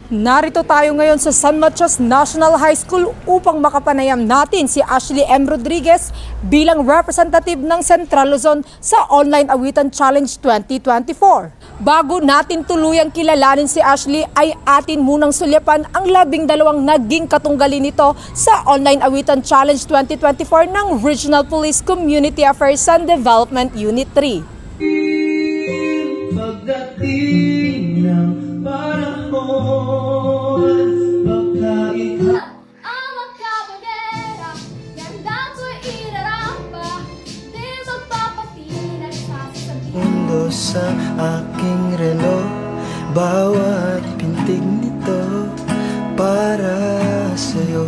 Narito tayo ngayon sa San Matias National High School upang makapanayam natin si Ashley M. Rodriguez bilang representative ng Central Luzon sa Online Awitan Challenge 2024. Bago natin tuluyang kilalanin si Ashley ay atin munang sulyapan ang 12 naging katunggali nito sa Online Awitan Challenge 2024 ng Regional Police Community Affairs and Development Unit 3. Pagdating ng panahon, baka ikaw ang magkabagera, ganda ko'y iraramba, di magpapatinag sa sasabihin. Mundo sa aking relo, bawat pintig nito para sa'yo.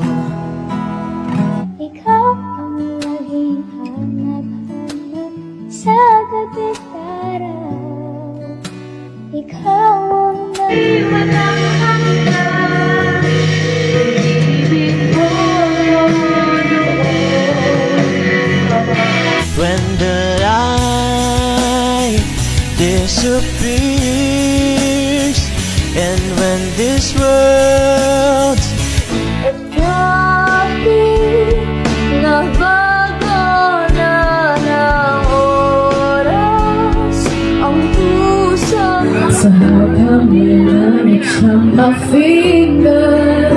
Ikaw ang laging hanap-hanap sa gabi-araw. Ikaw ang naging ibig mo. When the light disappears, and when this world nabago na ng oras ang puso. So how come when I reach out my fingers,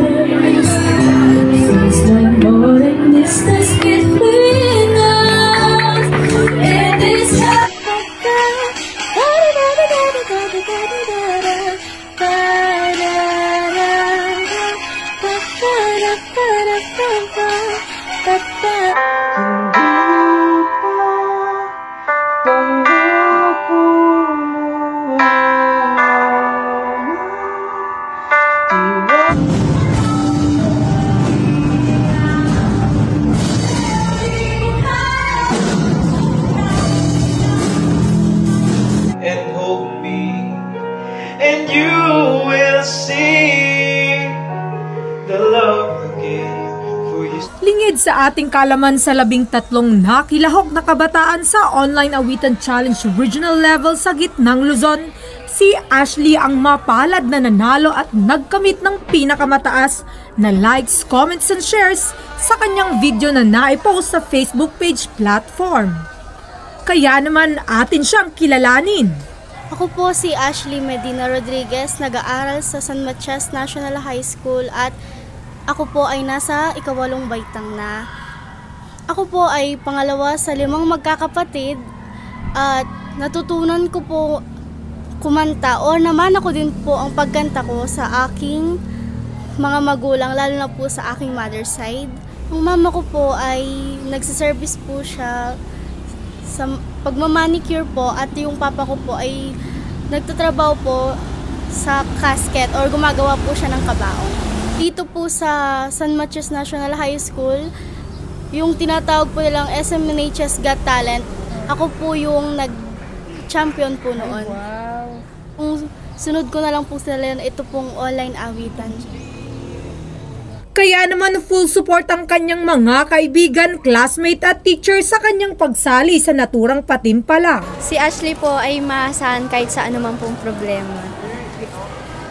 feels like more than distance between us. And this and hold me, and you will see the love again for you. Lingid sa ating kalaman sa 13 nakilahok na kabataan sa Online Awitan Challenge Regional Level sa gitnang Luzon, si Ashley ang mapalad na nanalo at nagkamit ng pinakamataas na likes, comments and shares sa kanyang video na naipost sa Facebook page platform. Kaya naman atin siyang kilalanin. Ako po si Ashley Medina Rodriguez, nag-aaral sa San Matias National High School at ako po ay nasa ika-8 baitang na. Ako po ay pangalawa sa 5 magkakapatid at natutunan ko po kumanta o naman ako din po ang pagkanta ko sa aking mga magulang, lalo na po sa aking mother side. Ang mama ko po ay nagsiservice po siya sa pagmamanicure po at yung papa ko po ay nagtatrabaho po sa casket or gumagawa po siya ng kabaong. Dito po sa San Matias National High School, yung tinatawag po nilang SMNHS Got Talent, ako po yung nag-champion po noon. Wow! Kung sunod ko na lang po sila, ito pong online awitan. Kaya naman full support ang kanyang mga kaibigan, classmate at teacher sa kanyang pagsali sa naturang patimpala. Si Ashley po ay maasahan kahit sa anuman pong problema.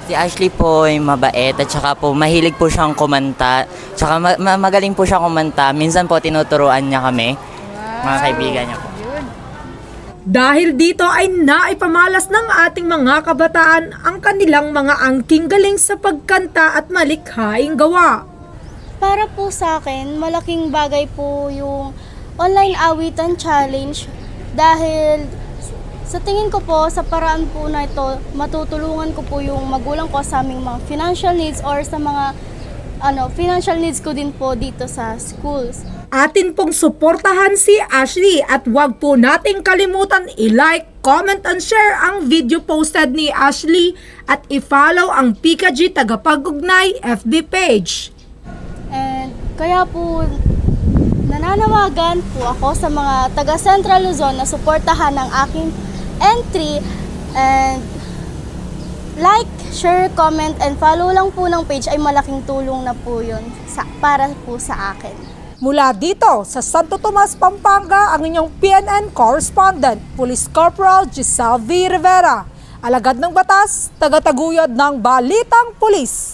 Si Ashley po ay mabait at saka po mahilig po siyang kumanta. Tsaka magaling po siyang kumanta. Minsan po tinuturuan niya kami, mga kaibigan niya po. Dahil dito ay naipamalas ng ating mga kabataan ang kanilang mga angking galing sa pagkanta at malikhaing gawa. Para po sa akin, malaking bagay po yung online awitan challenge dahil sa tingin ko po, sa paraan po na ito, matutulungan ko po yung magulang ko sa aming mga financial needs or sa mga financial needs ko din po dito sa schools. Atin pong suportahan si Ashley at huwag po nating kalimutan i-like, comment and share ang video posted ni Ashley at i-follow ang PKG Tagapag-ugnay FB page. And kaya po nananawagan po ako sa mga taga Central Luzon na suportahan ang aking entry and like, share, comment and follow lang po ng page ay malaking tulong na po yun para po sa akin. Mula dito sa Santo Tomas, Pampanga, ang inyong PNN correspondent, Police Corporal Giselle V. Rivera. Alagad ng batas, tagataguyod ng Balitang Pulis.